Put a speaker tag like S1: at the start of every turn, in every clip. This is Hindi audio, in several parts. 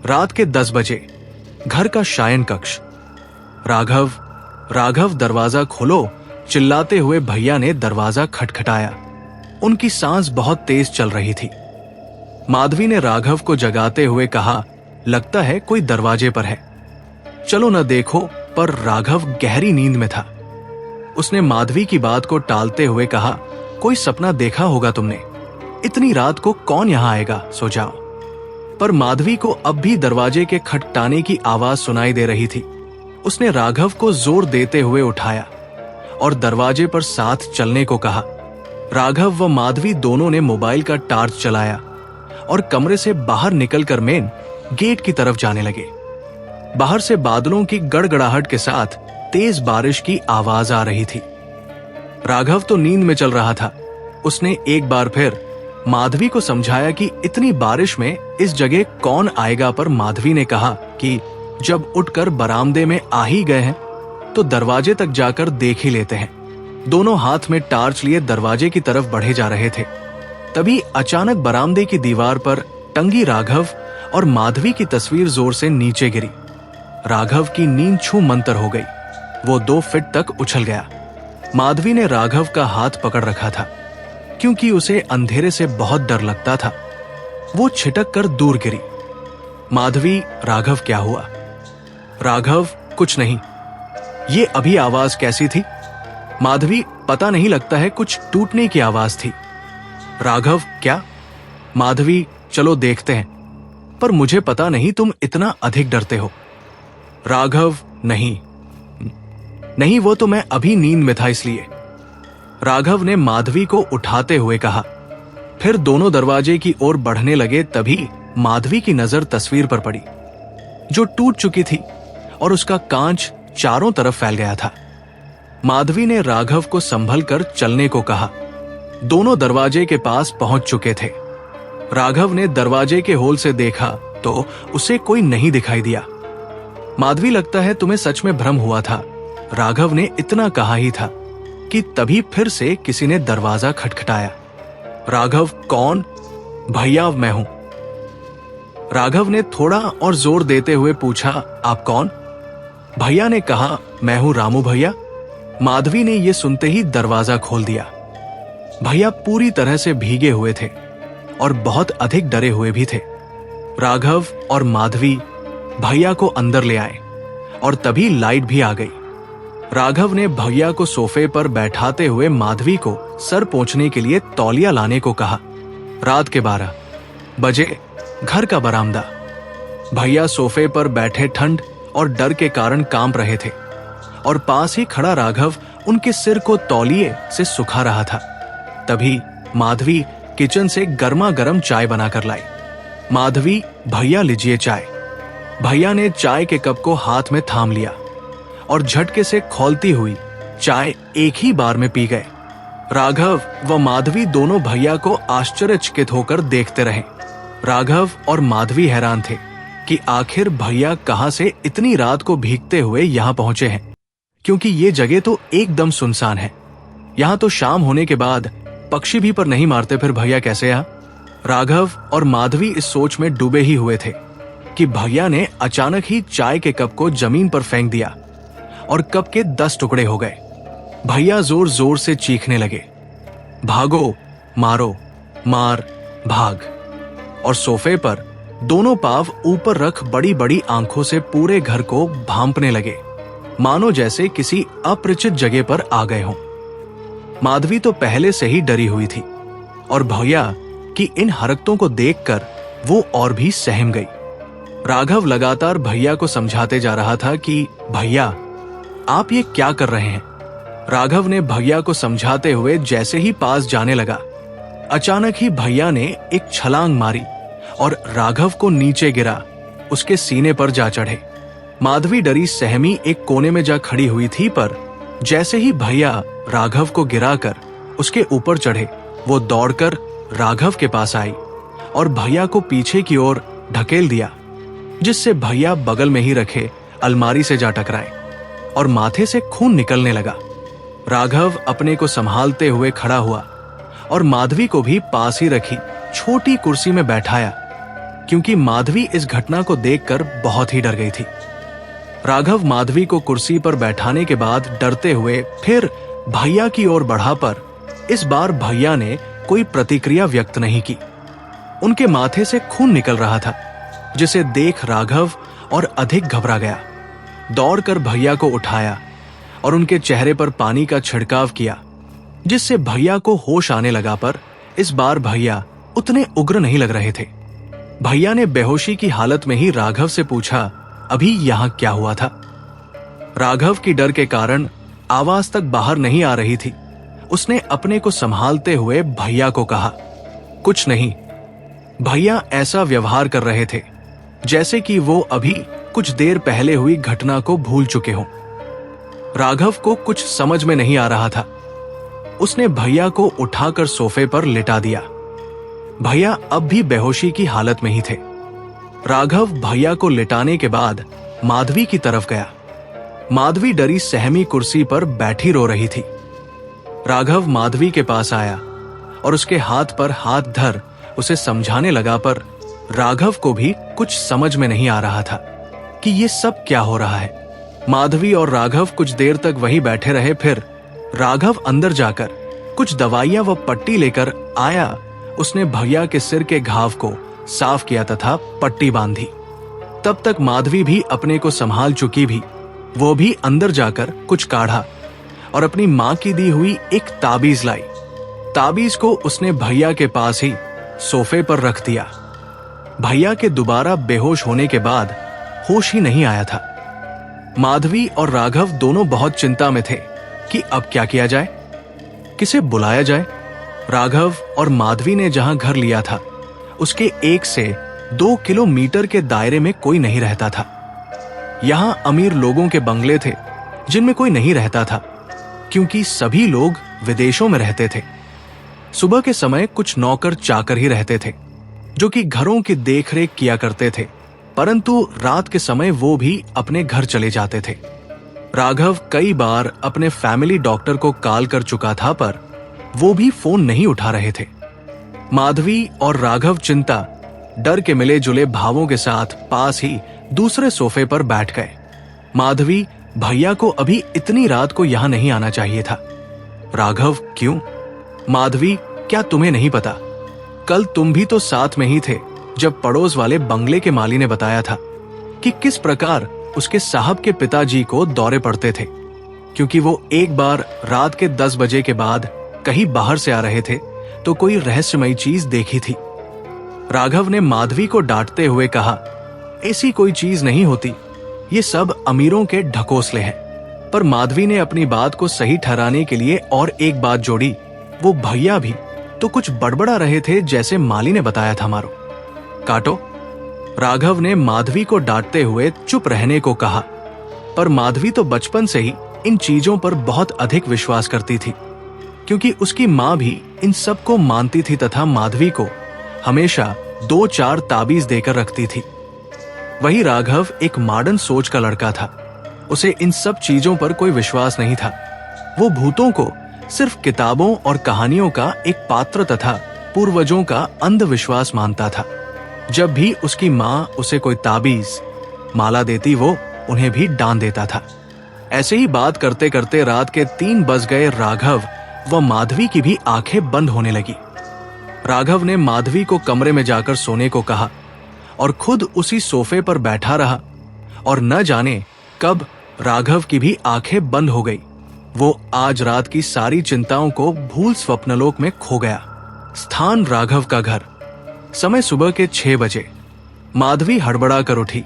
S1: रात के 10 बजे घर का शयन कक्ष। राघव राघव दरवाजा खोलो, चिल्लाते हुए भैया ने दरवाजा खटखटाया। उनकी सांस बहुत तेज चल रही थी। माधवी ने राघव को जगाते हुए कहा, लगता है कोई दरवाजे पर है, चलो न देखो। पर राघव गहरी नींद में था। उसने माधवी की बात को टालते हुए कहा, कोई सपना देखा होगा तुमने, इतनी रात को कौन यहां आएगा, सो जाओ। पर माधवी को अब भी दरवाजे के खटखटाने की आवाज सुनाई दे रही थी। उसने राघव को जोर देते हुए उठाया और दरवाजे पर साथ चलने को कहा। राघव व माधवी दोनों ने मोबाइल का टार्च चलाया और कमरे से बाहर निकलकर मेन गेट की तरफ जाने लगे। बाहर से बादलों की गड़गड़ाहट के साथ तेज बारिश की आवाज आ रही थी। राघव तो नींद में चल रहा था। उसने एक बार फिर माधवी को समझाया कि इतनी बारिश में इस जगह कौन आएगा, पर माधवी ने कहा कि जब उठकर बरामदे में आ ही गए हैं तो दरवाजे तक जाकर देख ही लेते हैं। दोनों हाथ में टार्च लिए दरवाजे की तरफ बढ़े जा रहे थे। तभी अचानक बरामदे की दीवार पर टंगी राघव और माधवी की तस्वीर जोर से नीचे गिरी। राघव की नींद छू मंतर हो गई। वो 2 फीट तक उछल गया। माधवी ने राघव का हाथ पकड़ रखा था क्योंकि उसे अंधेरे से बहुत डर लगता था। वो छिटक कर दूर गिरी। माधवी, राघव क्या हुआ? राघव, कुछ नहीं। ये अभी आवाज कैसी थी? माधवी, पता नहीं, लगता है कुछ टूटने की आवाज थी। राघव, क्या? माधवी, चलो देखते हैं, पर मुझे पता नहीं तुम इतना अधिक डरते हो। राघव, नहीं, वो तो मैं अभी नींद में था इसलिए। राघव ने माधवी को उठाते हुए कहा। फिर दोनों दरवाजे की ओर बढ़ने लगे। तभी माधवी की नजर तस्वीर पर पड़ी जो टूट चुकी थी और उसका कांच चारों तरफ फैल गया था। माधवी ने राघव को संभल कर चलने को कहा। दोनों दरवाजे के पास पहुंच चुके थे। राघव ने दरवाजे के होल से देखा तो उसे कोई नहीं दिखाई दिया। माधवी, लगता है तुम्हें सच में भ्रम हुआ था। राघव ने इतना कहा ही था कि तभी फिर से किसी ने दरवाजा खटखटाया। राघव, कौन? भैया, मैं हूं। राघव ने थोड़ा और जोर देते हुए पूछा, आप कौन? भैया ने कहा, मैं हूं रामू भैया। माधवी ने यह सुनते ही दरवाजा खोल दिया। भैया पूरी तरह से भीगे हुए थे और बहुत अधिक डरे हुए भी थे। राघव और माधवी भैया को अंदर ले आए और तभी लाइट भी आ गई। राघव ने भैया को सोफे पर बैठाते हुए माधवी को सर पोंछने के लिए तौलिया लाने को कहा। रात के 12 बजे घर का बरामदा। भैया सोफे पर बैठे ठंड और डर के कारण कांप रहे थे और पास ही खड़ा राघव उनके सिर को तौलिए से सुखा रहा था। तभी माधवी किचन से गर्मा गर्म चाय बनाकर लाई। माधवी, भैया लीजिए चाय। भैया ने चाय के कप को हाथ में थाम लिया और झटके से खौलती हुई चाय एक ही बार में पी गए। राघव व माधवी दोनों भैया को आश्चर्यचकित होकर देखते रहे। राघव और माधवी हैरान थे कि आखिर भैया कहां से इतनी रात को भीगते हुए यहां पहुंचे हैं, क्योंकि ये जगह तो एकदम सुनसान है। यहां तो शाम होने के बाद पक्षी भी पर नहीं मारते, फिर भैया कैसे यहां? राघव और माधवी इस सोच में डूबे ही हुए थे कि भैया ने अचानक ही चाय के कप को जमीन पर फेंक दिया और कप के 10 टुकड़े हो गए। भैया जोर जोर से चीखने लगे, भागो, मारो, मार, भाग। और सोफे पर दोनों पांव ऊपर रख बड़ी बड़ी आंखों से पूरे घर को भांपने लगे, मानो जैसे किसी अपरिचित जगह पर आ गए हों। माधवी तो पहले से ही डरी हुई थी और भैया की इन हरकतों को देखकर वो और भी सहम गई। राघव लगातार भैया को समझाते जा रहा था कि भैया, आप ये क्या कर रहे हैं? राघव ने भैया को समझाते हुए जैसे ही पास जाने लगा, अचानक ही भैया ने एक छलांग मारी और राघव को नीचे गिरा उसके सीने पर जा चढ़े। माधवी डरी सहमी एक कोने में जा खड़ी हुई थी, पर जैसे ही भैया राघव को गिराकर उसके ऊपर चढ़े, वो दौड़कर राघव के पास आई और भैया को पीछे की ओर ढकेल दिया, जिससे भैया बगल में ही रखे अलमारी से जा टकराए और माथे से खून निकलने लगा। राघव अपने को संभालते हुए खड़ा हुआ और माधवी को भी पास ही रखी छोटी कुर्सी में बैठाया। क्योंकि माधवी इस घटना को देखकर बहुत ही डर गई थी। राघव माधवी को कुर्सी पर बैठाने के बाद डरते हुए फिर भैया की ओर बढ़ा, पर इस बार भैया ने कोई प्रतिक्रिया व्यक्त नहीं की। उनके माथे से खून निकल रहा था, जिसे देख राघव और अधिक घबरा गया। दौड़कर भैया को उठाया और उनके चेहरे पर पानी का छिड़काव किया, जिससे भैया को होश आने लगा। पर इस बार भैया उतने उग्र नहीं लग रहे थे। भैया ने बेहोशी की हालत में ही राघव से पूछा, अभी यहां क्या हुआ था? राघव की डर के कारण आवाज तक बाहर नहीं आ रही थी। उसने अपने को संभालते हुए भैया को कहा, कुछ नहीं। भैया ऐसा व्यवहार कर रहे थे जैसे कि वो अभी कुछ देर पहले हुई घटना को भूल चुके हों। राघव को कुछ समझ में नहीं आ रहा था। उसने भैया को उठाकर सोफे पर लिटा दिया। भैया अब भी बेहोशी की हालत में ही थे। राघव भैया को लिटाने के बाद माधवी की तरफ गया। माधवी डरी सहमी कुर्सी पर बैठी रो रही थी। राघव माधवी के पास आया और उसके हाथ पर हाथ धर उसे समझाने लगा, पर राघव को भी कुछ समझ में नहीं आ रहा था कि ये सब क्या हो रहा है। माधवी और राघव कुछ देर तक वहीं बैठे रहे। फिर राघव अंदर जाकर कुछ दवाइयां व पट्टी लेकर आया। उसने भैया के सिर के घाव को साफ किया तथा पट्टी बांधी। तब तक माधवी भी अपने को संभाल चुकी भी। वो भी अंदर जाकर कुछ काढ़ा और अपनी मां की दी हुई एक ताबीज लाई। ताबीज को उसने भैया के पास ही सोफे पर रख दिया। भैया के दोबारा बेहोश होने के बाद होश ही नहीं आया था। माधवी और राघव दोनों बहुत चिंता में थे कि अब क्या किया जाए, किसे बुलाया जाए। राघव और माधवी ने जहां घर लिया था उसके 1 से 2 किलोमीटर के दायरे में कोई नहीं रहता था। यहां अमीर लोगों के बंगले थे जिनमें कोई नहीं रहता था, क्योंकि सभी लोग विदेशों में रहते थे। सुबह के समय कुछ नौकर चाकर ही रहते थे जो कि घरों की देखरेख किया करते थे, परंतु रात के समय वो भी अपने घर चले जाते थे। राघव कई बार अपने फैमिली डॉक्टर को कॉल कर चुका था, पर वो भी फोन नहीं उठा रहे थे। माधवी और राघव चिंता, डर के मिले जुले भावों के साथ पास ही दूसरे सोफे पर बैठ गए। माधवी, भैया को अभी इतनी रात को यहां नहीं आना चाहिए था। राघव, क्यों? माधवी, क्या तुम्हें नहीं पता? कल तुम भी तो साथ में ही थे जब पड़ोस वाले बंगले के माली ने बताया था कि किस प्रकार उसके साहब के पिताजी को दौरे पड़ते थे, क्योंकि वो एक बार रात के 10 बजे के बाद कहीं बाहर से आ रहे थे तो कोई रहस्यमयी चीज देखी थी। राघव ने माधवी को डांटते हुए कहा, ऐसी कोई चीज नहीं होती, ये सब अमीरों के ढकोसले हैं। पर माधवी ने अपनी बात को सही ठहराने के लिए और एक बात जोड़ी, वो भैया भी तो कुछ बड़बड़ा रहे थे जैसे माली ने बताया था। मारो काटो। राघव ने माधवी को डांटते हुए चुप रहने को कहा, पर माधवी तो बचपन से ही इन चीजों पर बहुत अधिक विश्वास करती थी, क्योंकि उसकी मां भी इन सब को मानती थी तथा माधवी को हमेशा 2-4 ताबीज देकर रखती थी। वही राघव एक मॉडर्न सोच का लड़का था। उसे इन सब चीजों पर कोई विश्वास नहीं था। वो भूतों को सिर्फ किताबों और कहानियों का एक पात्र तथा पूर्वजों का अंधविश्वास मानता था। जब भी उसकी मां उसे कोई ताबीज, माला देती, वो उन्हें भी डांट देता था। ऐसे ही बात करते करते रात के 3 बज गए। राघव व माधवी की भी आंखें बंद होने लगी। राघव ने माधवी को कमरे में जाकर सोने को कहा और खुद उसी सोफे पर बैठा रहा, और न जाने कब राघव की भी आंखें बंद हो गई। वो आज रात की सारी चिंताओं को भूल स्वप्नलोक में खो गया। स्थान राघव का घर। समय सुबह के 6 बजे। माधवी हड़बड़ा कर उठी।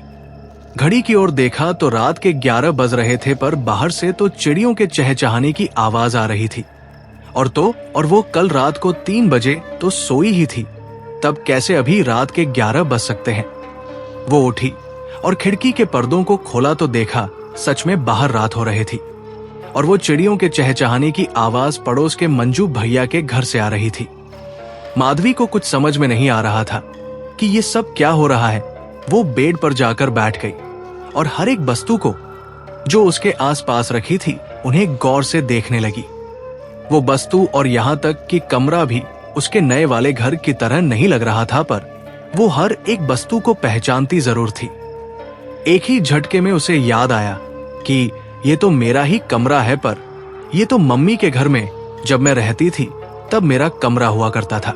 S1: घड़ी की ओर देखा तो रात के 11 बज रहे थे, पर बाहर से तो चिड़ियों के चहचहाने की आवाज आ रही थी। और वो कल रात को 3 बजे तो सोई ही थी, तब कैसे अभी रात के 11 बज सकते हैं। वो उठी और खिड़की के पर्दों को खोला तो देखा सच में बाहर रात हो रही थी, और वो चिड़ियों के चहचहाने की आवाज पड़ोस के मंजू भैया के घर से आ रही थी। माधवी को कुछ समझ में नहीं आ रहा था कि ये सब क्या हो रहा है। वो बेड पर जाकर बैठ गई और हर एक वस्तु को जो उसके आसपास रखी थी उन्हें गौर से देखने लगी। वो वस्तु और यहां तक कि कमरा भी उसके नए वाले घर की तरह नहीं लग रहा था, पर वो हर एक वस्तु को पहचानती जरूर थी। एक ही झटके में उसे याद आया कि ये तो मेरा ही कमरा है, पर ये तो मम्मी के घर में जब मैं रहती थी तब मेरा कमरा हुआ करता था।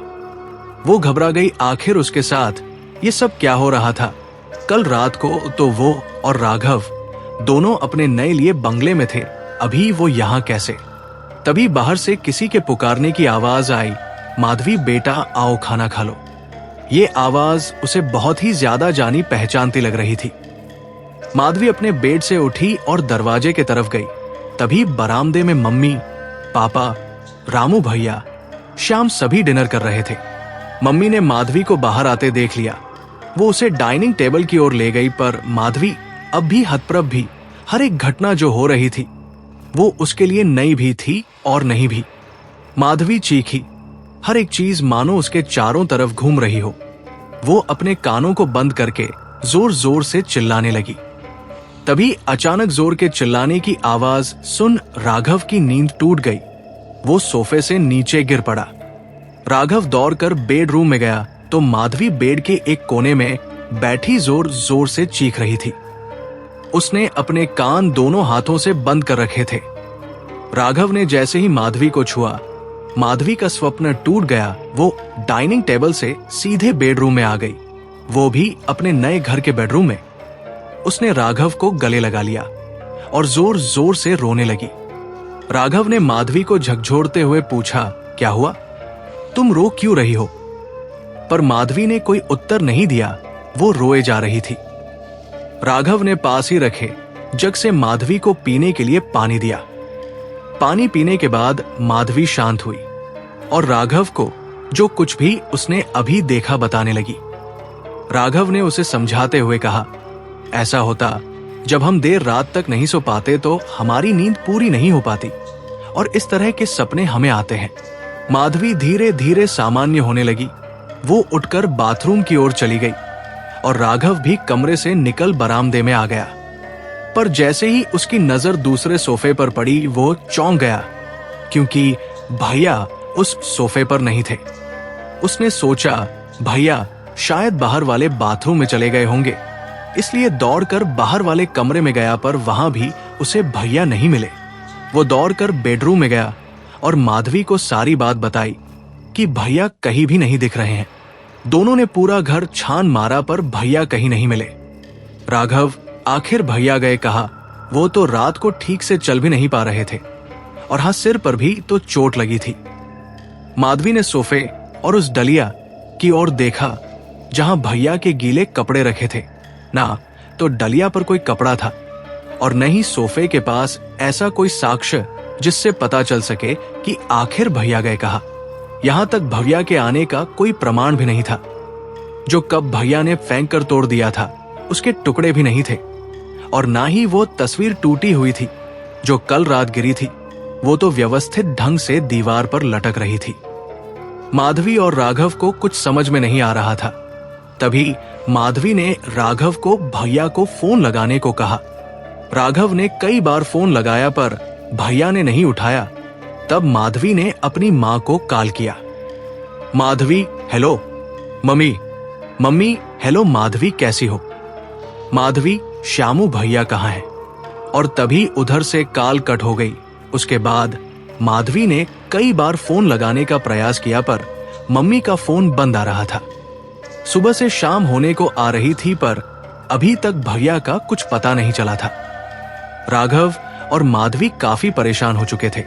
S1: वो घबरा गई, आखिर उसके साथ ये सब क्या हो रहा था। कल रात को तो वो और राघव दोनों अपने नए लिए बंगले में थे, अभी वो यहाँ कैसे? तभी बाहर से किसी के पुकारने की आवाज आई, माधवी बेटा आओ खाना खा लो। ये आवाज उसे बहुत ही ज्यादा जानी पहचानती लग रही थी। माधवी अपने बेड से उठी और दरवाजे की तरफ गई। तभी बरामदे में मम्मी, पापा, रामू भैया, श्याम सभी डिनर कर रहे थे। मम्मी ने माधवी को बाहर आते देख लिया। वो उसे डाइनिंग टेबल की ओर ले गई, पर माधवी अब भी हतप्रभ भी। हर एक घटना जो हो रही थी वो उसके लिए नई भी थी और नहीं भी। माधवी चीखी, हर एक चीज मानो उसके चारों तरफ घूम रही हो। वो अपने कानों को बंद करके जोर जोर से चिल्लाने लगी। तभी अचानक जोर के चिल्लाने की आवाज सुन राघव की नींद टूट गई। वो सोफे से नीचे गिर पड़ा। राघव दौड़कर बेडरूम में गया तो माधवी बेड के एक कोने में बैठी जोर जोर से चीख रही थी। उसने अपने कान दोनों हाथों से बंद कर रखे थे। राघव ने जैसे ही माधवी को छुआ, माधवी का स्वप्न टूट गया। वो डाइनिंग टेबल से सीधे बेडरूम में आ गई, वो भी अपने नए घर के बेडरूम में। उसने राघव को गले लगा लिया और जोर जोर से रोने लगी। राघव ने माधवी को झकझोरते हुए पूछा, क्या हुआ? तुम रो क्यों रही हो? पर माधवी ने कोई उत्तर नहीं दिया, वो रोए जा रही थी। राघव ने पास ही रखे जग से माधवी को पीने के लिए पानी दिया। पानी पीने के बाद माधवी शांत हुई और राघव को जो कुछ भी उसने अभी देखा बताने लगी। राघव ने उसे समझाते हुए कहा, ऐसा होता जब हम देर रात तक नहीं सो पाते तो हमारी नींद पूरी नहीं हो पाती और इस तरह के सपने हमें आते हैं। माधवी धीरे धीरे सामान्य होने लगी। वो उठकर बाथरूम की ओर चली गई और राघव भी कमरे से निकल बरामदे में आ गया। पर जैसे ही उसकी नजर दूसरे सोफे पर पड़ी, वो चौंक गया क्योंकि भैया उस सोफे पर नहीं थे। उसने सोचा भैया शायद बाहर वाले बाथरूम में चले गए होंगे, इसलिए दौड़कर बाहर वाले कमरे में गया, पर वहां भी उसे भैया नहीं मिले। वो दौड़कर बेडरूम में गया और माधवी को सारी बात बताई कि भैया कहीं भी नहीं दिख रहे हैं। दोनों ने पूरा घर छान मारा पर भैया कहीं नहीं मिले। राघव आखिर भैया गए कहा। वो तो रात को ठीक से चल भी नहीं पा रहे थे और हाँ, सिर पर भी तो चोट लगी थी। माधवी ने सोफे और उस डलिया की ओर देखा जहां भैया के गीले कपड़े रखे थे। ना तो डलिया पर कोई कपड़ा था और न ही सोफे के पास ऐसा कोई साक्ष्य जिससे पता चल सके कि आखिर भैया गए कहा। यहां तक भैया के आने का कोई प्रमाण भी नहीं था। जो कब भैया ने फेंक कर तोड़ दिया था उसके टुकड़े भी नहीं थे और ना ही वो तस्वीर टूटी हुई थी जो कल रात गिरी थी। वो तो व्यवस्थित ढंग से दीवार पर लटक रही थी। माधवी और राघव को कुछ समझ में नहीं आ रहा था। तभी माधवी ने राघव को भैया को फोन लगाने को कहा। राघव ने कई बार फोन लगाया पर भैया ने नहीं उठाया। तब माधवी ने अपनी मां को कॉल किया। Madhavi, hello. Mummy, mummy hello Madhavi, कैसी हो? माधवी, श्यामू भैया कहाँ हैं? और तभी उधर से कॉल कट हो गई। उसके बाद माधवी ने कई बार फोन लगाने का प्रयास किया पर मम्मी का फोन बंद आ रहा था। सुबह से शाम होने को आ रही थी पर अभी तक भैया का कुछ पता नहीं चला था। राघव और माधवी काफी परेशान हो चुके थे।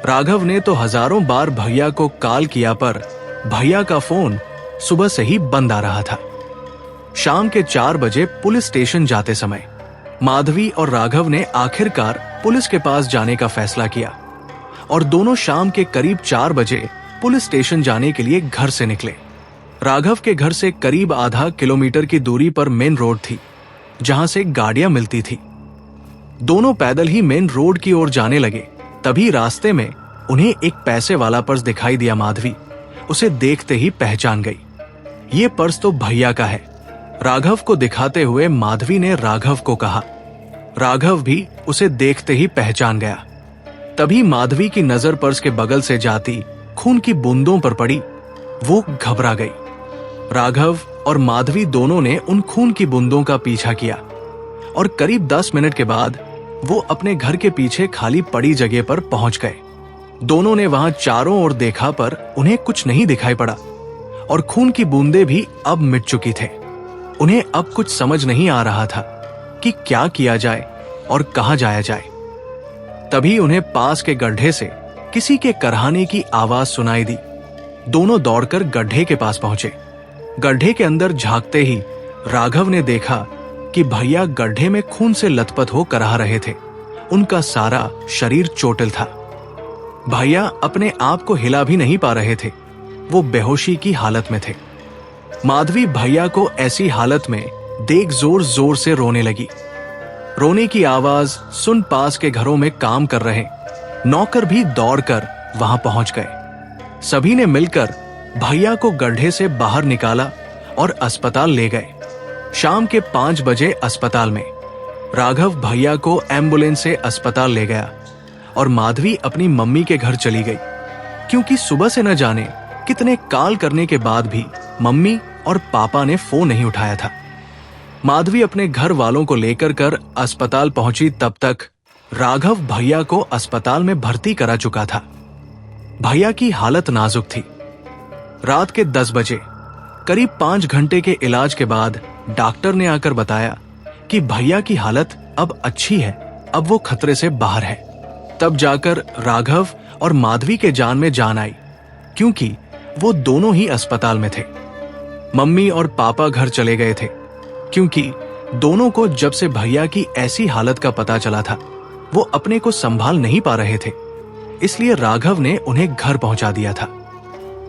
S1: राघव ने तो हजारों बार भैया को कॉल किया पर भैया का फोन सुबह से ही बंद आ रहा था। शाम के 4 बजे पुलिस स्टेशन जाते समय माधवी और राघव ने आखिरकार पुलिस के पास जाने का फैसला किया और दोनों शाम के करीब 4 बजे पुलिस स्टेशन जाने के लिए घर से निकले। राघव के घर से करीब आधा किलोमीटर की दूरी पर मेन रोड थी जहां से गाड़ियां मिलती थी। दोनों पैदल ही मेन रोड की ओर जाने लगे। तभी रास्ते में उन्हें एक पैसे वाला पर्स दिखाई दिया। माधवी उसे देखते ही पहचान गई। ये पर्स तो भैया का है। राघव को दिखाते हुए माधवी ने राघव को कहा। राघव भी उसे देखते ही पहचान गया। तभी माधवी की नजर पर्स के बगल से जाती खून की बूंदों पर पड़ी। वो घबरा गई। राघव और माधवी दोनों ने उन खून की बूंदों का पीछा किया और करीब 10 मिनट के बाद वो अपने घर के पीछे खाली पड़ी जगह पर पहुंच गए। दोनों ने वहां चारों ओर देखा पर उन्हें कुछ नहीं दिखाई पड़ा और खून की बूंदें भी अब मिट चुकी थे। उन्हें अब कुछ समझ नहीं आ रहा था कि क्या किया जाए और कहां जाया जाए। तभी उन्हें पास के गड्ढे से किसी के करहाने की आवाज सुनाई दी। दोनों दौड़कर गड्ढे के पास पहुंचे। गड्ढे के अंदर झांकते ही राघव ने देखा कि भैया गड्ढे में खून से लथपथ हो कराह रहे थे। उनका सारा शरीर चोटिल था। भैया अपने आप को हिला भी नहीं पा रहे थे। वो बेहोशी की हालत में थे। माधवी भैया को ऐसी हालत में देख जोर जोर से रोने लगी। रोने की आवाज सुन पास के घरों में काम कर रहे नौकर भी दौड़कर वहां पहुंच गए। सभी ने मिलकर भैया को गड्ढे से बाहर निकाला और अस्पताल ले गए। शाम के 5 बजे अस्पताल में राघव भैया को एम्बुलेंस से अस्पताल ले गया और माधवी अपनी मम्मी के घर चली गई, क्योंकि सुबह से न जाने कितने कॉल करने के बाद भी मम्मी और पापा ने फोन नहीं उठाया था। माधवी अपने घर वालों को लेकर कर अस्पताल पहुंची, तब तक राघव भैया को अस्पताल में भर्ती करा चुका था। भैया की हालत नाजुक थी। रात के 10 बजे करीब 5 घंटे के इलाज के बाद डॉक्टर ने आकर बताया कि भैया की हालत अब अच्छी है, अब वो खतरे से बाहर है। तब जाकर राघव और माधवी के जान में जान आई, क्योंकि वो दोनों ही अस्पताल में थे। मम्मी और पापा घर चले गए थे, क्योंकि दोनों को जब से भैया की ऐसी हालत का पता चला था वो अपने को संभाल नहीं पा रहे थे, इसलिए राघव ने उन्हें घर पहुंचा दिया था।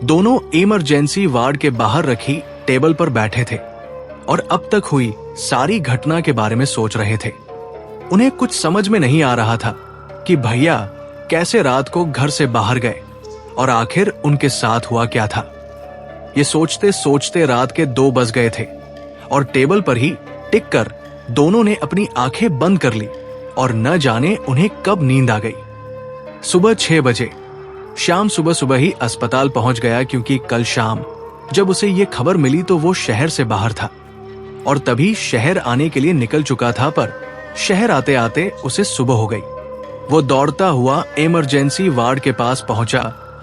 S1: दोनों इमरजेंसी वार्ड के बाहर रखी टेबल पर बैठे थे और अब तक हुई सारी घटना के बारे में सोच रहे थे। उन्हें कुछ समझ में नहीं आ रहा था कि भैया कैसे रात को घर से बाहर गए और आखिर उनके साथ हुआ क्या था। ये सोचते सोचते रात के 2 बज गए थे और टेबल पर ही टिक कर दोनों ने अपनी आंखें बंद कर ली और न जाने उन्हें कब नींद आ गई। सुबह 6 बजे श्याम सुबह सुबह ही अस्पताल पहुंच गया, क्योंकि कल शाम जब उसे ये खबर मिली तो वो शहर से बाहर था और तभी शहर आने के लिए निकल चुका था, पर शहर आते आते उसे सुबह हो गई। वो दौड़ता हुआ इमरजेंसी वार्ड के पास पहुंचा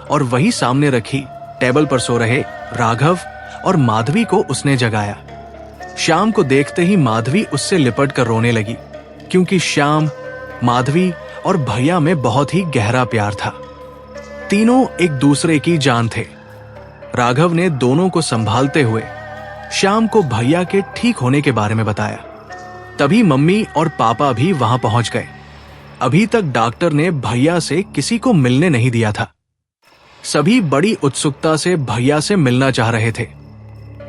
S1: और वही सामने रखी टेबल पर सो रहे राघव और माधवी को उसने जगाया। श्याम को देखते ही माधवी उससे लिपट कर रोने लगी, क्योंकि श्याम, माधवी और भैया में बहुत ही गहरा प्यार था। तीनों एक दूसरे की जान थे। राघव ने दोनों को संभालते हुए श्याम को भैया के ठीक होने के बारे में बताया। तभी मम्मी और पापा भी वहां पहुंच गए। अभी तक डॉक्टर ने भैया से किसी को मिलने नहीं दिया था। सभी बड़ी उत्सुकता से भैया से मिलना चाह रहे थे।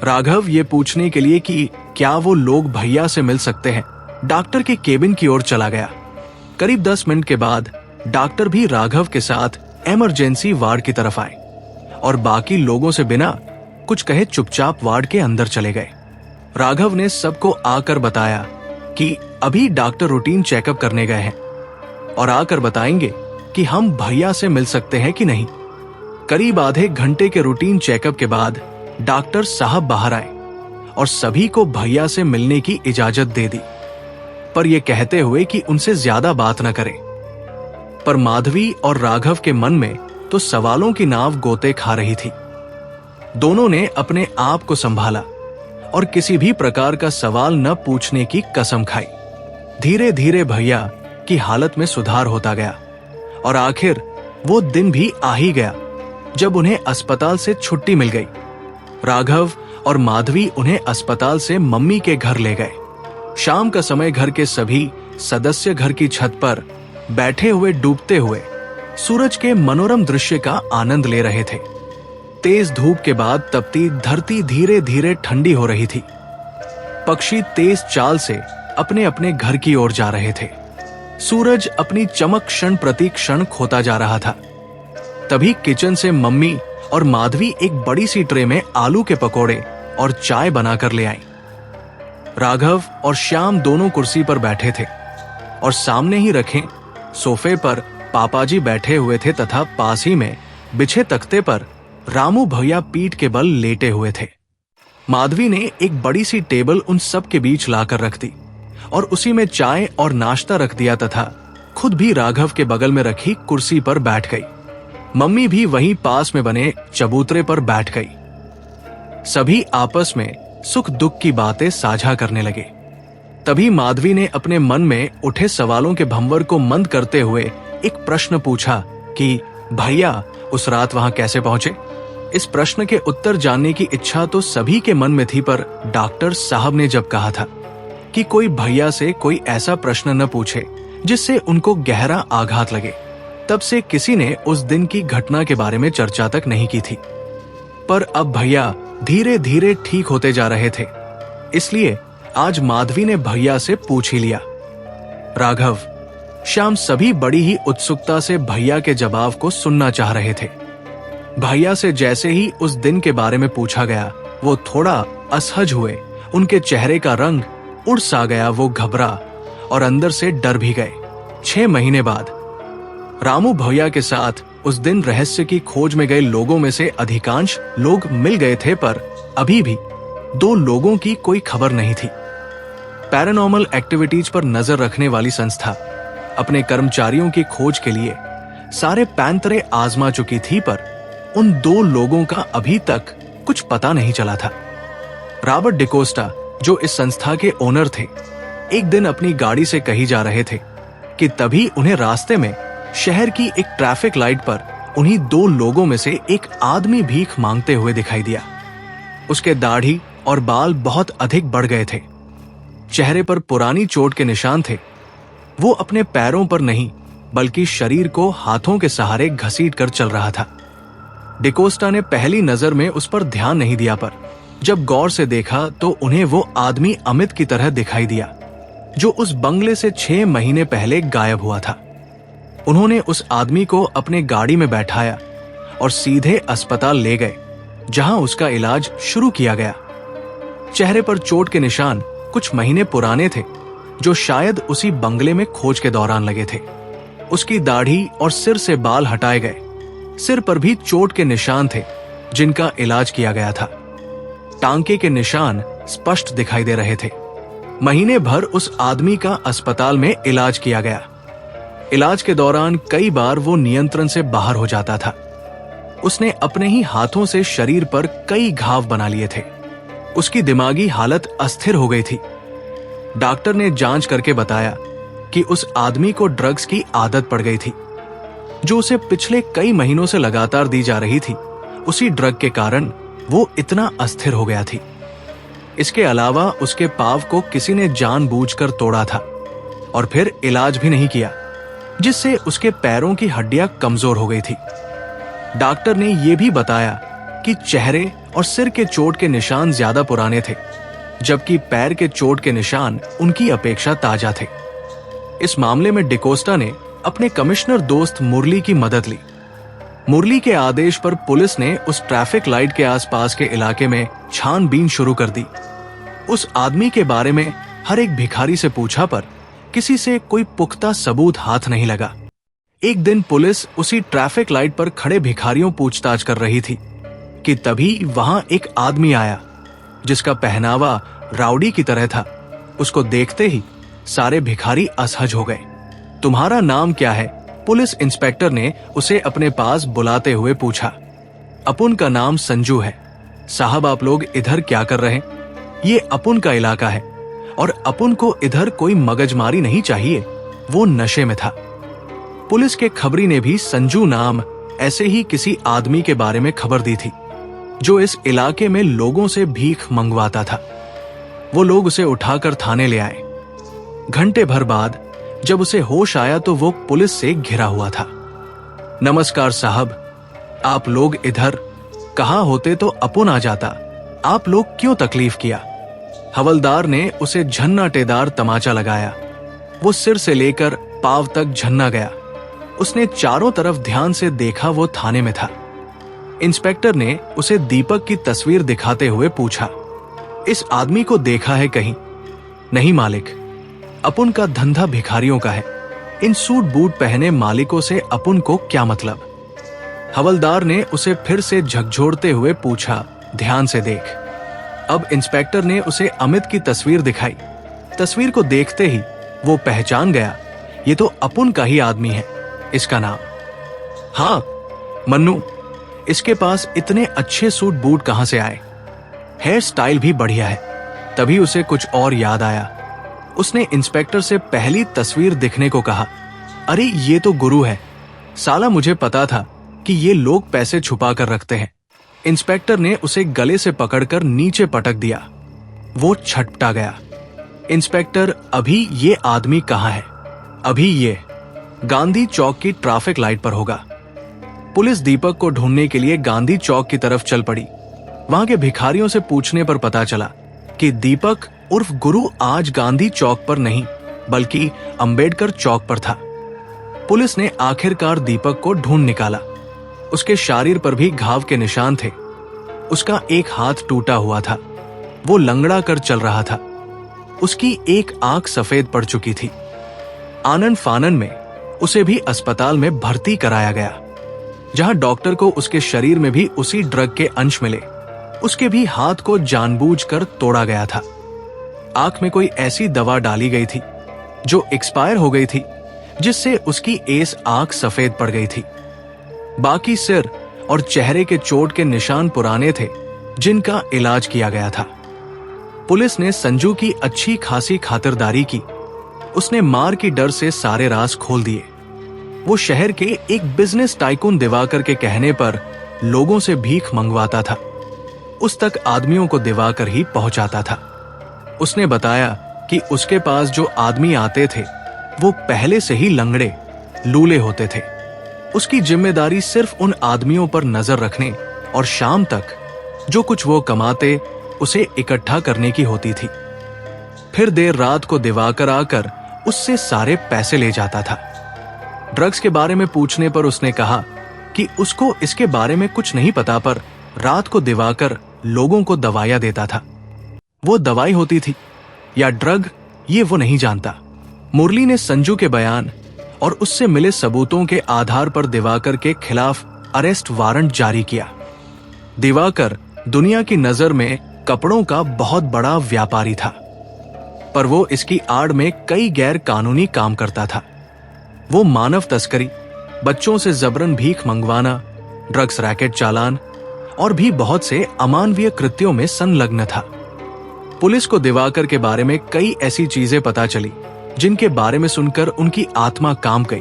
S1: राघव ये पूछने के लिए कि क्या वो लोग भैया से मिल सकते हैं, डॉक्टर के केबिन की ओर चला गया। करीब 10 मिनट के बाद डॉक्टर भी राघव के साथ इमरजेंसी वार्ड की तरफ आए और बाकी लोगों से बिना कुछ कहे चुपचाप वार्ड के अंदर चले गए। राघव ने सबको आकर बताया कि अभी डॉक्टर रूटीन चेकअप करने गए हैं और आकर बताएंगे कि हम भैया से मिल सकते हैं कि नहीं। करीब आधे घंटे के रूटीन चेकअप के बाद डॉक्टर साहब बाहर आए और सभी को भैया से मिलने की इजाजत दे दी, पर यह कहते हुए कि उनसे ज्यादा बात न करें। पर माधवी और राघव के मन में तो सवालों की नाव गोते खा रही थी। दोनों ने अपने आप को संभाला और किसी भी प्रकार का सवाल न पूछने की कसम खाई। धीरे धीरे भैया की हालत में सुधार होता गया और आखिर वो दिन भी आ ही गया जब उन्हें अस्पताल से छुट्टी मिल गई। राघव और माधवी उन्हें अस्पताल से मम्मी के घर ले गए। शाम का समय घर के सभी सदस्य घर की छत पर बैठे हुए डूबते हुए सूरज के मनोरम दृश्य का आनंद ले रहे थे। तेज धूप के बाद तपती धरती धीरे धीरे ठंडी हो रही थी। पक्षी तेज चाल से अपने अपने घर की ओर जा रहे थे। सूरज अपनी चमक क्षण प्रति क्षण खोता जा रहा था। तभी किचन से मम्मी और माधवी एक बड़ी सी ट्रे में आलू के पकोड़े और चाय बनाकर ले आई। राघव और श्याम दोनों कुर्सी पर बैठे थे और सामने ही रखे सोफे पर पापाजी बैठे हुए थे तथा पास ही में बिछे तख्ते पर रामू भैया पीठ के बल लेटे हुए थे। माधवी ने एक बड़ी सी टेबल उन सब के बीच लाकर रख दी और उसी में चाय और नाश्ता रख दिया तथा खुद भी राघव के बगल में रखी कुर्सी पर बैठ गई। मम्मी भी वहीं पास में बने चबूतरे पर बैठ गई। सभी आपस में सुख दुख की बातें साझा करने लगे। तभी माधवी ने अपने मन में उठे सवालों के भंवर को मंद करते हुए एक प्रश्न पूछा कि भैया उस रात वहां कैसे पहुंचे। इस प्रश्न के उत्तर जानने की इच्छा तो सभी के मन में थी, पर डॉक्टर साहब ने जब कहा था कि कोई भैया से कोई ऐसा प्रश्न न पूछे जिससे उनको गहरा आघात लगे, तब से किसी ने उस दिन की घटना के बारे में चर्चा तक नहीं की थी। पर अब भैया धीरे धीरे ठीक होते जा रहे थे, इसलिए आज माधवी ने भैया से पूछ ही लिया। राघव, श्याम सभी बड़ी ही उत्सुकता से भैया के जवाब को सुनना चाह रहे थे। भैया से जैसे ही उस दिन के बारे में पूछा गया, वो थोड़ा असहज हुए। उनके चेहरे का रंग उड़ सा गया। वो घबरा और अंदर से डर भी गए। 6 महीने बाद रामू भैया के साथ उस दिन रहस्य की खोज में गए लोगों में से अधिकांश लोग मिल गए थे, पर अभी भी 2 लोगों की कोई खबर नहीं थी। पैरानॉर्मल एक्टिविटीज पर नजर रखने वाली संस्था अपने कर्मचारियों की खोज के लिए सारे पैंतरे आजमा चुकी थी, पर उन 2 लोगों का अभी तक कुछ पता नहीं चला था। रॉबर्ट डिकोस्टा, जो इस संस्था के ओनर थे, एक दिन अपनी गाड़ी से कहीं जा रहे थे कि तभी उन्हें रास्ते में शहर की एक ट्रैफिक लाइट पर उन्हीं 2 लोगों में से एक आदमी भीख मांगते हुए दिखाई दिया। उसके दाढ़ी और बाल बहुत अधिक बढ़ गए थे। चेहरे पर पुरानी चोट के निशान थे। वो अपने पैरों पर नहीं बल्कि शरीर को हाथों के सहारे घसीट कर चल रहा था। डिकोस्टा ने पहली नजर में उस पर ध्यान नहीं दिया, पर जब गौर से देखा तो उन्हें वो आदमी अमित की तरह दिखाई दिया, जो उस बंगले से 6 महीने पहले गायब हुआ था। उन्होंने उस आदमी को अपने गाड़ी में बैठाया और सीधे अस्पताल ले गए, जहां उसका इलाज शुरू किया गया। चेहरे पर चोट के निशान कुछ महीने पुराने थे, जो शायद उसी बंगले में खोज के दौरान लगे थे। उसकी दाढ़ी और सिर से बाल हटाए गए। सिर पर भी चोट के निशान थे, जिनका इलाज किया गया था। टांके के निशान स्पष्ट दिखाई दे रहे थे। महीने भर उस आदमी का अस्पताल में इलाज किया गया। इलाज के दौरान कई बार वो नियंत्रण से बाहर हो जाता था। उसने अपने ही हाथों से शरीर पर कई घाव बना लिए थे। उसकी दिमागी हालत अस्थिर हो गई थी। डॉक्टर ने जांच करके बताया कि उस आदमी को ड्रग्स की आदत पड़ गई थी, जो उसे पिछले कई महीनों से लगातार दी जा रही थी। उसी ड्रग के कारण वो इतना अस्थिर हो गया थी। इसके अलावा उसके पांव को किसी ने जानबूझकर तोड़ा था और फिर इलाज भी नहीं किया, जिससे उसके पैरों की हड्डियां कमजोर हो गई थी। डॉक्टर ने यह भी बताया कि चेहरे और सिर के चोट के निशान ज्यादा पुराने थे, जबकि पैर के चोट के निशान उनकी अपेक्षा ताजा थे। इस मामले में डिकोस्टा ने अपने कमिश्नर दोस्त मुरली की मदद ली। मुरली के आदेश पर पुलिस ने उस ट्रैफिक लाइट के आसपास के इलाके में छानबीन शुरू कर दी। उस आदमी के बारे में हर एक भिखारी से पूछा, पर किसी से कोई पुख्ता सबूत हाथ नहीं लगा। एक दिन पुलिस उसी ट्रैफिक लाइट पर खड़े भिखारियों पूछताछ कर रही थी कि तभी वहां एक आदमी आया, जिसका पहनावा राउडी की तरह था। उसको देखते ही सारे भिखारी असहज हो गए। तुम्हारा नाम क्या है? पुलिस इंस्पेक्टर ने उसे अपने पास बुलाते हुए पूछा। अपुन का नाम संजू है। साहब, आप लोग इधर क्या कर रहे हैं? ये अपुन का इलाका है और अपुन को इधर कोई मगजमारी नहीं चाहिए। वो नशे में था। पुलिस के खबरी ने भी संजू नाम ऐसे ही किसी आदमी के बारे में खबर दी थी, जो इस इलाके में लोगों से भीख मंगवाता था। वो लोग उसे उठाकर थाने ले आए। घंटे भर बाद जब उसे होश आया तो वो पुलिस से घिरा हुआ था। नमस्कार साहब, आप लोग इधर, कहा होते तो अपुन आ जाता। आप लोग क्यों तकलीफ किया? हवलदार ने उसे झन्नाटेदार तमाचा लगाया। वो सिर से लेकर पांव तक झन्ना गया। उसने चारों तरफ ध्यान से देखा। वो थाने में था। इंस्पेक्टर ने उसे दीपक की तस्वीर दिखाते हुए पूछा, इस आदमी को देखा है कहीं? नहीं मालिक, अपुन का धंधा भिखारियों का है। इन सूट बूट पहने मालिकों से अपुन को क्या मतलब? हवलदार ने उसे फिर से झकझोरते हुए पूछा, ध्यान से देख। अब इंस्पेक्टर ने उसे अमित की तस्वीर दिखाई। तस्वीर को देखते ही वो पहचान गया, ये तो अपुन का ही आदमी है, इसका नाम। हाँ मन्नू, इसके पास इतने अच्छे सूट बूट कहां से आए? हेयर स्टाइल भी बढ़िया है। तभी उसे कुछ और याद आया। उसने इंस्पेक्टर से पहली तस्वीर दिखने को कहा, अरे ये तो गुरु है। साला मुझे पता था कि ये लोग पैसे छुपा कर रखते हैं। इंस्पेक्टर ने उसे गले से पकड़कर नीचे पटक दिया। वो छटपटा गया। इंस्पेक्टर, अभी ये आदमी कहाँ है? अभी ये गांधी चौक की ट्रैफिक लाइट पर होगा। पुलिस दीपक को ढूंढने के लिए गांधी चौक की तरफ चल पड़ी। वहां के भिखारियों से पूछने पर पता चला कि दीपक उर्फ गुरु आज गांधी चौक पर नहीं बल्कि अंबेडकर चौक पर था। पुलिस ने आखिरकार दीपक को ढूंढ निकाला। उसके शरीर पर भी घाव के निशान थे। उसका एक हाथ टूटा हुआ था। वो लंगड़ा कर चल रहा था। उसकी एक आंख सफेद पड़ चुकी थी। आनन फानन में उसे भी अस्पताल में भर्ती कराया गया, जहां डॉक्टर को उसके शरीर में भी उसी ड्रग के अंश मिले। उसके भी हाथ को जानबूझकर तोड़ा गया था। आंख में कोई ऐसी दवा डाली गई थी जो एक्सपायर हो गई थी, जिससे उसकी एस आंख सफेद पड़ गई थी। बाकी सिर और चेहरे के चोट के निशान पुराने थे, जिनका इलाज किया गया था। पुलिस ने संजू की अच्छी खासी खातिरदारी की। उसने मार की डर से सारे राज खोल दिए। वो शहर के एक बिजनेस टाइकून दिवाकर के कहने पर लोगों से भीख मंगवाता था। उस तक आदमियों को दिवाकर ही पहुंचाता था। उसने बताया कि उसके पास जो आदमी आते थे वो पहले से ही लंगड़े लूले होते थे। उसकी जिम्मेदारी सिर्फ उन आदमियों पर नजर रखने और शाम तक जो कुछ वो कमाते उसे इकट्ठा करने की होती थी। फिर देर रात को दिवाकर आकर उससे सारे पैसे ले जाता था। ड्रग्स के बारे में पूछने पर उसने कहा कि उसको इसके बारे में कुछ नहीं पता, पर रात को दिवाकर लोगों को दवाइयां देता था। वो दवाई होती थी या ड्रग, ये वो नहीं जानता। मुरली ने संजू के बयान और उससे मिले सबूतों के आधार पर दिवाकर के खिलाफ अरेस्ट वारंट जारी किया। दिवाकर दुनिया की नजर में कपड़ों का बहुत बड़ा व्यापारी था, पर वो इसकी आड़ में कई गैर कानूनी काम करता था। वो मानव तस्करी, बच्चों से जबरन भीख मंगवाना, ड्रग्स रैकेट चालान और भी बहुत से अमानवीय कृत्यों में संलग्न था। पुलिस को दिवाकर के बारे में कई ऐसी चीजें पता चली जिनके बारे में सुनकर उनकी आत्मा कांप गई।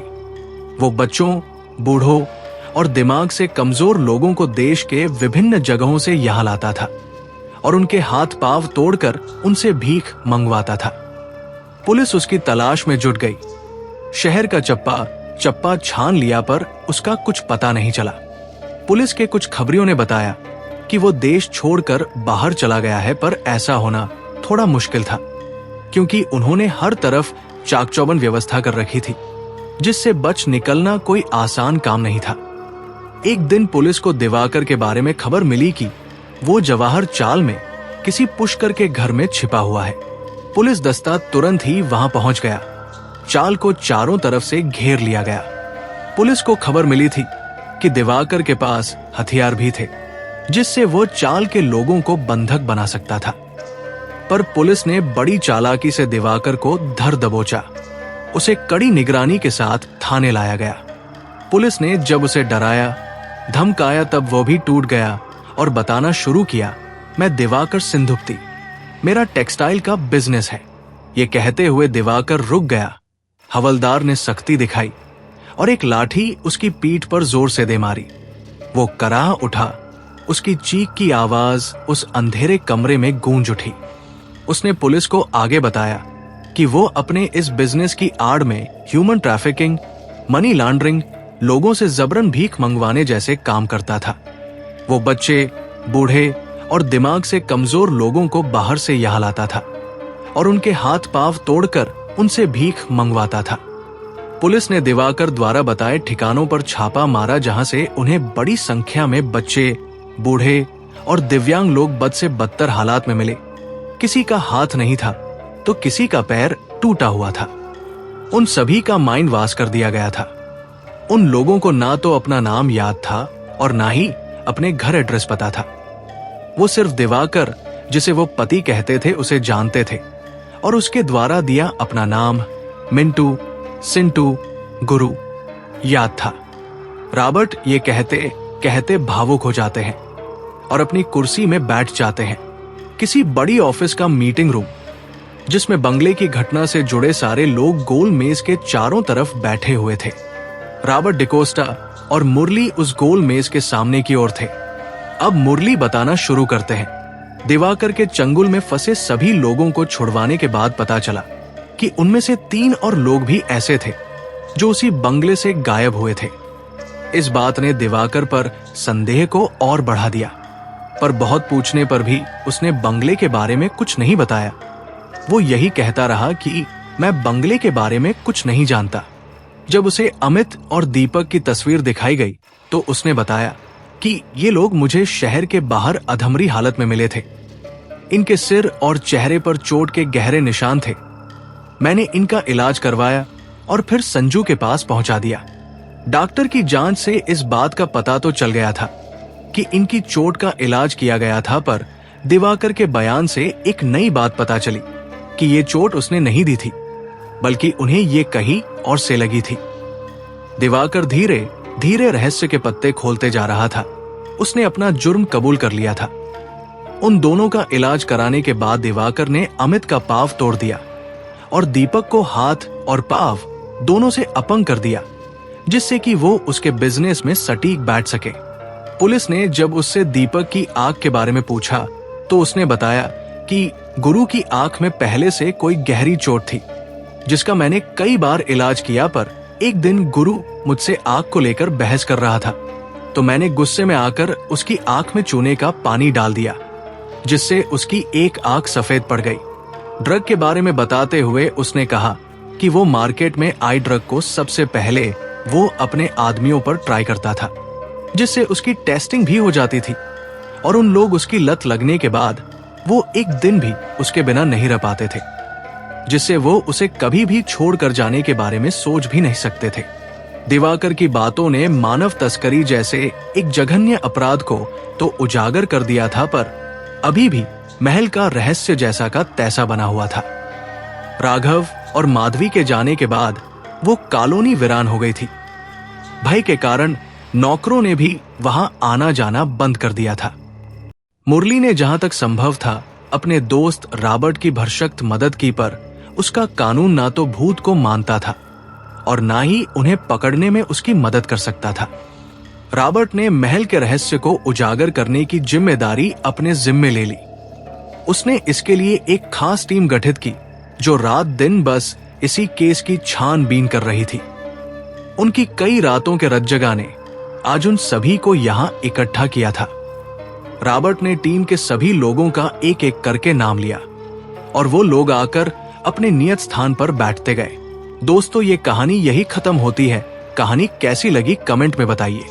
S1: वो बच्चों, बूढ़ों और दिमाग से कमजोर लोगों को देश के विभिन्न जगहों से यहां लाता था और उनके हाथ पांव तोड़कर उनसे भीख मंगवाता था। पुलिस उसकी तलाश में जुट गई। शहर का चप्पा छान लिया, पर उसका कुछ पता नहीं चला। पुलिस के कुछ खबरियों ने बताया कि वो देश छोड़कर बाहर चला गया है, पर ऐसा होना थोड़ा मुश्किल था, क्योंकि उन्होंने हर तरफ चाक चौबंद व्यवस्था कर रखी थी, जिससे बच निकलना कोई आसान काम नहीं था। एक दिन पुलिस को दिवाकर के बारे में खबर मिली कि वो जवाहर चाल में किसी पुष्कर के घर में छिपा हुआ है। पुलिस दस्ता तुरंत ही वहां पहुंच गया। चाल को चारों तरफ से घेर लिया गया। पुलिस को खबर मिली थी कि दिवाकर के पास हथियार भी थे, जिससे वो चाल के लोगों को बंधक बना सकता था। पर पुलिस ने बड़ी चालाकी से दिवाकर को धर दबोचा। उसे कड़ी निगरानी के साथ थाने लाया गया। पुलिस ने जब उसे डराया, धमकाया, तब वो भी टूट गया और बताना शुरू किया, मैं दिवाकर सिंधुपति, मेरा टेक्सटाइल का बिजनेस है। ये कहते हुए दिवाकर रुक गया। हवलदार ने सख्ती दिखाई और एक लाठी उसकी पीठ पर जोर से दे मारी। वो कराह उठा। उसकी चीख की आवाज उस अंधेरे कमरे में गूंज उठी। उसने पुलिस को आगे बताया कि वो अपने इस बिजनेस की आड़ में ह्यूमन ट्रैफिकिंग, मनी लॉन्ड्रिंग, लोगों से जबरन भीख मंगवाने जैसे काम करता था। वो बच्चे, बूढ़े और दिमाग से कमजोर लोगों को बाहर से यहां लाता था और उनके हाथ पांव तोड़कर उनसे भीख मंगवाता था। पुलिस ने दिवाकर द्वारा बताए ठिकानों पर छापा मारा, जहां से उन्हें बड़ी संख्या में बच्चे, बूढ़े और दिव्यांग लोग बद से बदतर हालात में मिले। किसी का हाथ नहीं था तो किसी का पैर टूटा हुआ था। उन सभी का माइंड वाश कर दिया गया था। उन लोगों को ना तो अपना नाम याद था और ना ही अपने घर एड्रेस पता था। वो सिर्फ दिवाकर जिसे वो पति कहते थे, उसे जानते थे और उसके द्वारा दिया अपना नाम मिंटू, सिंटू, गुरु याद था। रॉबर्ट ये कहते कहते भावुक हो जाते हैं और अपनी कुर्सी में बैठ जाते हैं। किसी बड़ी ऑफिस का मीटिंग रूम, जिसमें बंगले की घटना से जुड़े सारे लोग गोल मेज के चारों तरफ बैठे हुए थे। रॉबर्ट डिकोस्टा और मुरली उस गोल मेज के सामने की ओर थे। अब मुरली बताना शुरू करते हैं। दिवाकर के चंगुल में फंसे सभी लोगों को छुड़वाने के बाद पता चला कि उनमें से 3 और लोग भी ऐसे थे जो उसी बंगले से गायब हुए थे। इस बात ने दिवाकर पर संदेह को और बढ़ा दिया, पर बहुत पूछने पर भी उसने बंगले के बारे में कुछ नहीं बताया। वो यही कहता रहा कि मैं बंगले के बारे में कुछ नहीं जानता। जब उसे अमित और दीपक की तस्वीर दिखाई गई तो उसने बताया कि ये लोग मुझे शहर के बाहर अधमरी हालत में मिले थे। इनके सिर और चेहरे पर चोट के गहरे निशान थे। मैंने इनका इलाज करवाया और फिर संजू के पास पहुंचा दिया। डॉक्टर की जांच से इस बात का पता तो चल गया था कि इनकी चोट का इलाज किया गया था, पर दिवाकर के बयान से एक नई बात पता चली कि ये चोट उसने नहीं दी थी, बल्कि उन्हें ये कहीं और से लगी थी। दिवाकर धीरे धीरे रहस्य के पत्ते खोलते जा रहा था। उसने अपना जुर्म कबूल कर लिया था। उन दोनों का इलाज कराने के बाद दिवाकर ने अमित का पांव तोड़ दिया और दीपक को हाथ और पांव दोनों से अपंग कर दिया, जिससे कि वो उसके बिजनेस में सटीक बैठ सके। पुलिस ने जब उससे दीपक की आंख के बारे में पूछा तो उसने बताया कि गुरु की आंख में पहले से कोई गहरी चोट थी, जिसका मैंने कई बार इलाज किया, पर एक दिन गुरु मुझसे आंख को लेकर बहस कर रहा था तो मैंने गुस्से में आकर उसकी आंख में चूने का पानी डाल दिया, जिससे उसकी एक आंख सफेद पड़ गई। ड्रग के बारे में बताते हुए उसने कहा कि वो मार्केट में आई ड्रग को सबसे पहले वो अपने आदमियों पर ट्राई करता था, जिससे उसकी टेस्टिंग भी हो जाती थी और उन लोग उसकी लत लगने के बाद वो एक दिन भी उसके बिना नहीं रह पाते थे, जिससे वो उसे कभी भी छोड़कर जाने के बारे में सोच भी नहीं सकते थे। दिवाकर की बातों ने मानव तस्करी जैसे एक जघन्य अपराध को तो उजागर कर दिया था, पर अभी भी महल का रहस्य जैसा का तैसा बना हुआ था। राघव और माधवी के जाने के बाद वो कॉलोनी वीरान हो गई थी। भय के कारण नौकरों ने भी वहां आना जाना बंद कर दिया था। मुरली ने जहां तक संभव था अपने दोस्त रॉबर्ट की भरसक मदद की, पर उसका कानून ना तो भूत को मानता था और ना ही उन्हें पकड़ने में उसकी मदद कर सकता था। रॉबर्ट ने महल के रहस्य को उजागर करने की जिम्मेदारी अपने जिम्मे ले ली। उसने इसके लिए एक खास टीम गठित की जो रात दिन बस इसी केस की छानबीन कर रही थी। उनकी कई रातों के रज्जगा ने आज उन सभी को यहां इकट्ठा किया था। रॉबर्ट ने टीम के सभी लोगों का एक एक करके नाम लिया और वो लोग आकर अपने नियत स्थान पर बैठते गए। दोस्तों, ये कहानी यही खत्म होती है। कहानी कैसी लगी कमेंट में बताइए।